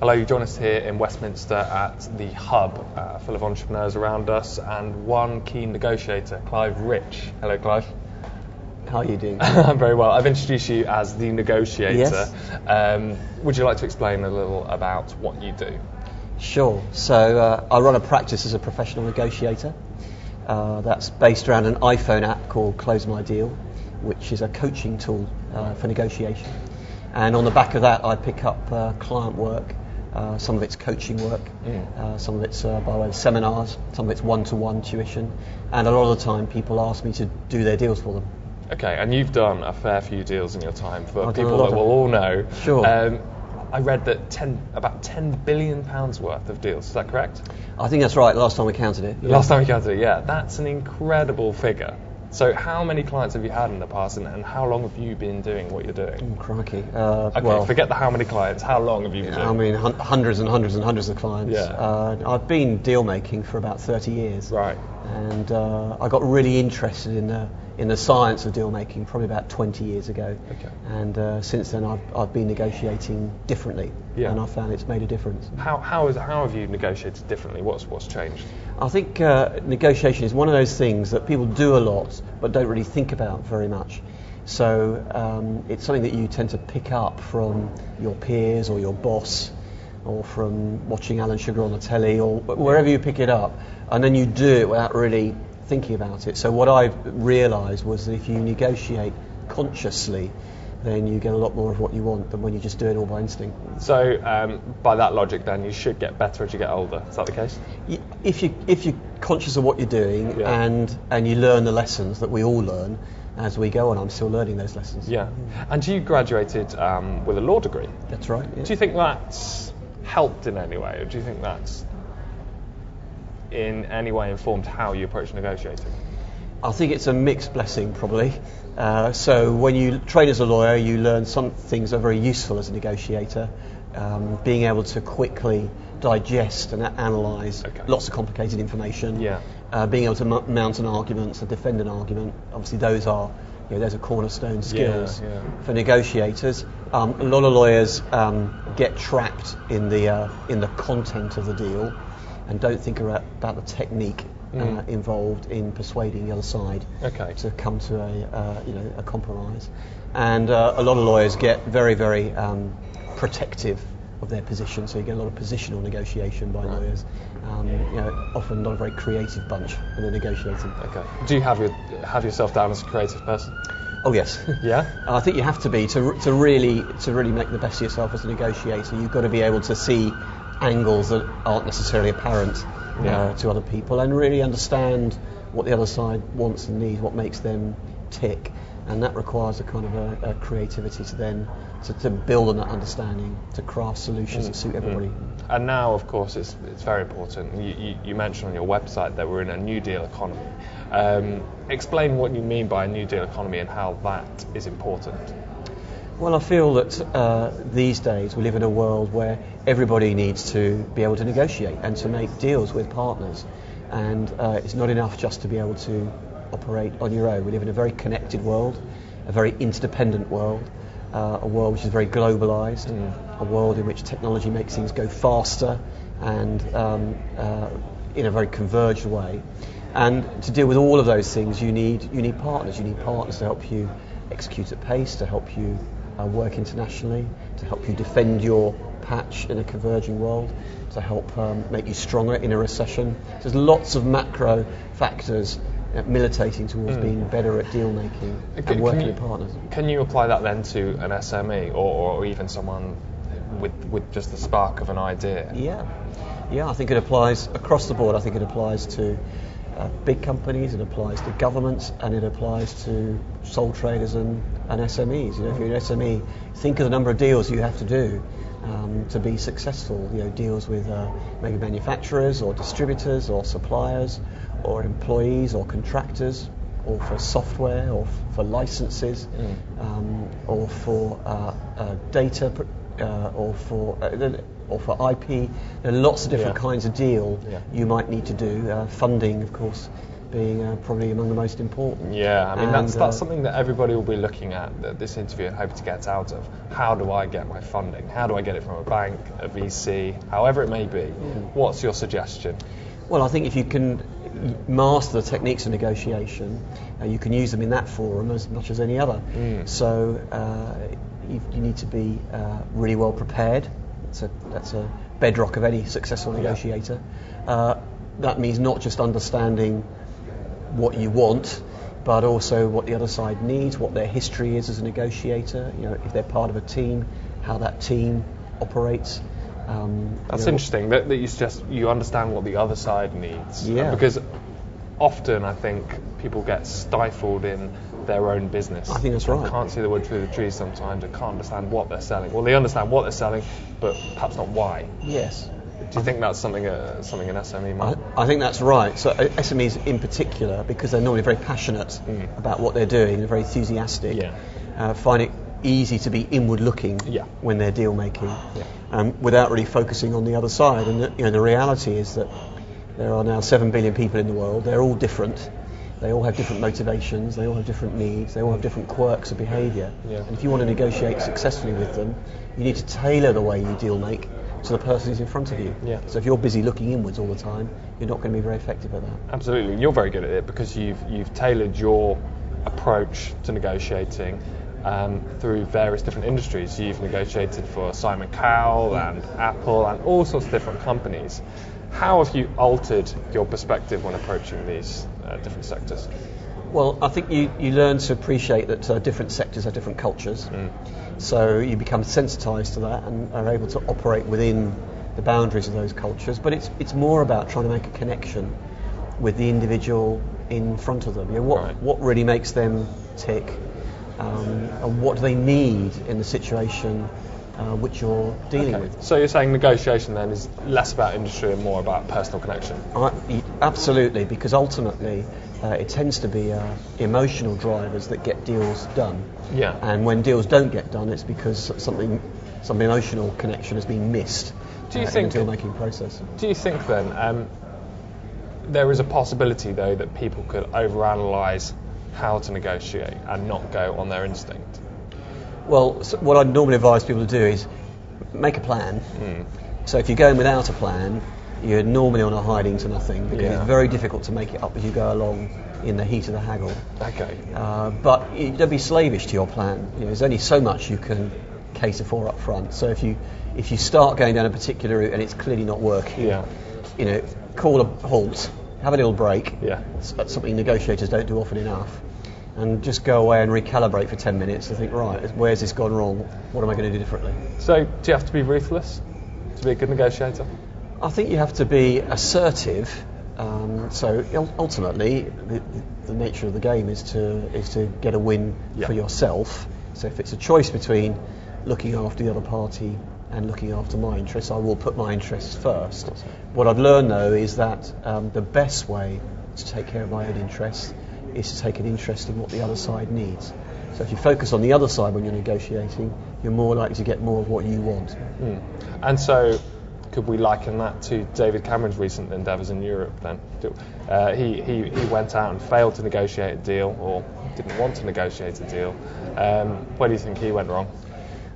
Hello, you join us here in Westminster at the Hub, full of entrepreneurs around us, and one keen negotiator, Clive Rich. Hello, Clive. How are you doing? I'm very well. I've introduced you as the negotiator. Yes. Would you like to explain a little about what you do? Sure. So I run a practice as a professional negotiator. That's based around an iPhone app called Close My Deal, which is a coaching tool for negotiation. And on the back of that, I pick up client work. Some of it's coaching work, some of it's by way of seminars, some of it's one-to-one tuition, and a lot of the time people ask me to do their deals for them. Okay, and you've done a fair few deals in your time for I've people that will all know. Sure. I read that about £10 billion worth of deals, is that correct? I think that's right, last time we counted it. Yeah. Last time we counted it, yeah. That's an incredible figure. So how many clients have you had in the past, and how long have you been doing what you're doing? Crikey. Okay, well, forget the how many clients. How long have you been doing? I mean, hundreds and hundreds and hundreds of clients. Yeah. I've been deal making for about 30 years. Right. And I got really interested in the science of deal making probably about 20 years ago. Okay. And since then I've been negotiating differently. Yeah. And I found it's made a difference. How have you negotiated differently? What's changed? I think negotiation is one of those things that people do a lot but don't really think about very much. So it's something that you tend to pick up from your peers or your boss, or from watching Alan Sugar on the telly, or wherever you pick it up, and then you do it without really thinking about it. So what I realised was that if you negotiate consciously, then you get a lot more of what you want than when you just do it all by instinct. So by that logic then, you should get better as you get older. Is that the case? If you're conscious of what you're doing, yeah. and you learn the lessons that we all learn as we go on. I'm still learning those lessons. Yeah. And you graduated with a law degree. That's right. Yeah. Do you think that's helped in any way, or do you think that's in any way informed how you approach negotiating? I think it's a mixed blessing, probably. So when you train as a lawyer, you learn some things that are very useful as a negotiator. Being able to quickly digest and analyse lots of complicated information. Yeah. Being able to mount an argument, to defend an argument. Obviously, those are cornerstone skills for negotiators. A lot of lawyers get trapped in the content of the deal and don't think about the technique involved in persuading the other side to come to a compromise. And a lot of lawyers get very, very protective of their position, so you get a lot of positional negotiation by lawyers. Often not a very creative bunch when they're negotiating. Okay. Do you have yourself down as a creative person? Oh yes. Yeah. I think you have to be to really make the best of yourself as a negotiator. You've got to be able to see angles that aren't necessarily apparent to other people, and really understand what the other side wants and needs, what makes them tick, and that requires a kind of a creativity to then to build on that understanding, to craft solutions that suit everybody. And now, of course, it's very important. You mentioned on your website that we're in a New Deal economy. Explain what you mean by a New Deal economy and how that is important. Well, I feel that these days we live in a world where everybody needs to be able to negotiate and to make deals with partners. And it's not enough just to be able to operate on your own. We live in a very connected world, a very interdependent world, a world which is very globalised, a world in which technology makes things go faster and in a very converged way. And to deal with all of those things, you need partners. You need partners to help you execute at pace, to help you work internationally, to help you defend your patch in a converging world, to help make you stronger in a recession. There's lots of macro factors militating towards being better at deal making and working with partners. Can you apply that then to an SME or even someone with just the spark of an idea? Yeah, I think it applies across the board. I think it applies to big companies, it applies to governments, and it applies to sole traders and SMEs. If you're an SME, think of the number of deals you have to do to be successful. Deals with maybe manufacturers or distributors or suppliers or employees or contractors, or for software or for licenses, or for data, or for IP. There are lots of different kinds of deal you might need to do. Funding, of course, being probably among the most important. Yeah, I mean, And, that's something that everybody will be looking at this interview and hoping to get out of. How do I get my funding? How do I get it from a bank, a VC, however it may be? What's your suggestion? Well, I think if you can master the techniques of negotiation, you can use them in that forum as much as any other. So you need to be really well prepared. That's a bedrock of any successful negotiator. That means not just understanding what you want, but also what the other side needs, what their history is as a negotiator. You know, if they're part of a team, how that team operates. That's interesting that you suggest you understand what the other side needs. Yeah. Because often I think people get stifled in their own business. I think that's right. They can't see the wood through the trees sometimes, and can't understand what they're selling. Well, they understand what they're selling, but perhaps not why. Yes. Do you think that's something an SME might? I think that's right. So SMEs in particular, because they're normally very passionate about what they're doing, they're very enthusiastic, find it easy to be inward looking when they're deal making, without really focusing on the other side. And the reality is that there are now 7 billion people in the world. They're all different. They all have different motivations. They all have different needs. They all have different quirks of behaviour. And if you want to negotiate successfully with them, you need to tailor the way you deal make to the person who's in front of you. So if you're busy looking inwards all the time, you're not going to be very effective at that. Absolutely. You're very good at it because you've tailored your approach to negotiating through various different industries. You've negotiated for Simon Cowell and Apple and all sorts of different companies. How have you altered your perspective when approaching these different sectors? Well, I think you learn to appreciate that different sectors have different cultures. So you become sensitised to that and are able to operate within the boundaries of those cultures. But it's more about trying to make a connection with the individual in front of them. You know, what really makes them tick, and what do they need in the situation which you're dealing with. So you're saying negotiation then is less about industry and more about personal connection? Absolutely, because ultimately it tends to be emotional drivers that get deals done. And when deals don't get done, it's because some emotional connection has been missed in the deal-making process. Do you think then there is a possibility though that people could overanalyse how to negotiate and not go on their instinct? Well, so what I'd normally advise people to do is make a plan. So if you're going without a plan, you're normally on a hiding to nothing, because it's very difficult to make it up as you go along in the heat of the haggle. But don't be slavish to your plan. You know, there's only so much you can cater for up front. So if you start going down a particular route and it's clearly not working, you know, call a halt, have a little break. That's something negotiators don't do often enough. And just go away and recalibrate for 10 minutes and think, right, where's this gone wrong? What am I going to do differently? So do you have to be ruthless to be a good negotiator? I think you have to be assertive. So ultimately, the nature of the game is to get a win for yourself. So if it's a choice between looking after the other party and looking after my interests, I will put my interests first. What I've learned, though, is that the best way to take care of my own interests is to take an interest in what the other side needs. So if you focus on the other side when you're negotiating, you're more likely to get more of what you want. And so could we liken that to David Cameron's recent endeavours in Europe then? He went out and failed to negotiate a deal, or didn't want to negotiate a deal. Where do you think he went wrong?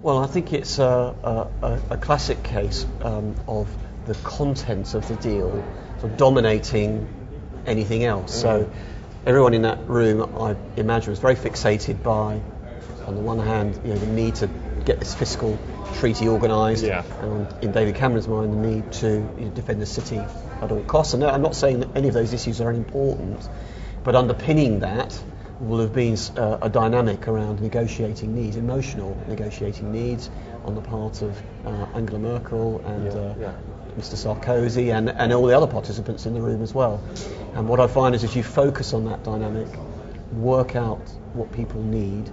Well, I think it's a classic case of the contents of the deal sort of dominating anything else. So everyone in that room, I imagine, was very fixated by, on the one hand, you know, the need to get this fiscal treaty organised, and in David Cameron's mind, the need to defend the city at all costs. And I'm not saying that any of those issues are unimportant, but underpinning that will have been a dynamic around negotiating needs, emotional negotiating needs on the part of Angela Merkel and Mr. Sarkozy and all the other participants in the room as well. And what I find is if you focus on that dynamic, work out what people need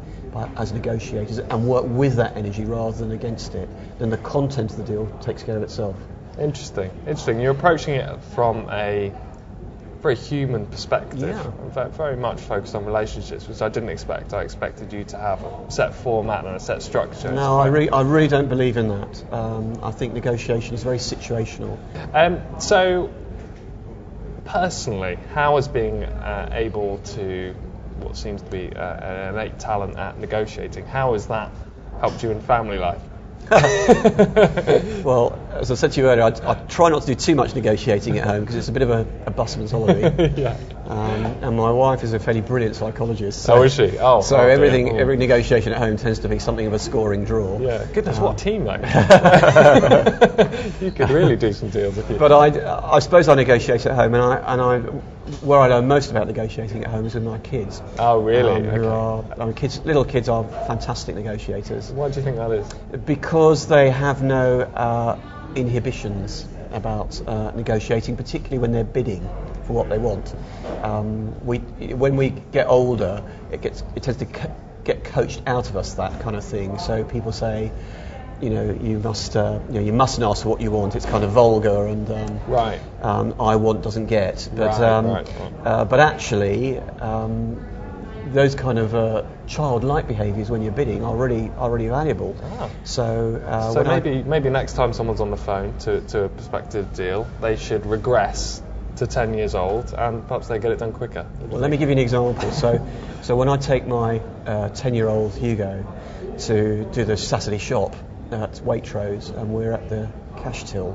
as negotiators and work with that energy rather than against it, then the content of the deal takes care of itself. Interesting. You're approaching it from a very human perspective, very much focused on relationships, which I didn't expect. I expected you to have a set format and a set structure. No, I really don't believe in that. I think negotiation is very situational. So personally, how has being able to, what seems to be an innate talent at negotiating, how has that helped you in family life? Well, as I said to you earlier, I try not to do too much negotiating at home because it's a bit of a busman's holiday. Yeah. And my wife is a fairly brilliant psychologist. So, is she? Oh. So every negotiation at home tends to be something of a scoring draw. Yeah. Goodness, what a team though. You could really do some deals if you. But I suppose I negotiate at home, where I know most about negotiating at home is with my kids. Oh, really? Okay. Little kids are fantastic negotiators. Why do you think that is? Because they have no inhibitions about negotiating, particularly when they're bidding for what they want. When we get older, it tends to get coached out of us, that kind of thing. So people say, you mustn't ask for what you want. It's kind of vulgar, and right. I want doesn't get. But right. But actually, those kind of childlike behaviours when you're bidding are really valuable. Ah. So maybe next time someone's on the phone to a prospective deal, they should regress to 10 years old, and perhaps they get it done quicker. Well, let me give you an example. So when I take my 10-year-old Hugo to do the Saturday shop at Waitrose, and we're at the cash till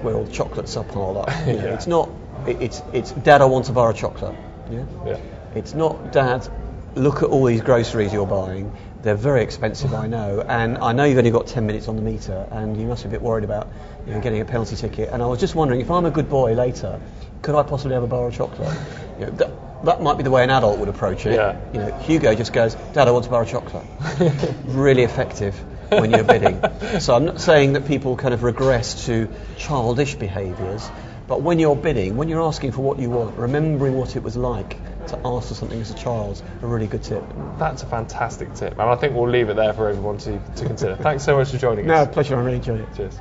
where all the chocolates are piled up. Yeah. It's not. It's Dad, I want to borrow chocolate. Yeah. Yeah. It's not, Dad, look at all these groceries you're buying. They're very expensive, I know, and I know you've only got 10 minutes on the meter, and you must be a bit worried about getting a penalty ticket. And I was just wondering, if I'm a good boy later, could I possibly have a bar of chocolate? That might be the way an adult would approach it. Yeah. Hugo just goes, Dad, I want a bar of chocolate. Really effective when you're bidding. So I'm not saying that people kind of regress to childish behaviours, but when you're bidding, when you're asking for what you want, remembering what it was like to ask for something as a child, a really good tip. That's a fantastic tip, and I think we'll leave it there for everyone to consider. Thanks so much for joining us. No, pleasure, I really enjoyed it. Cheers.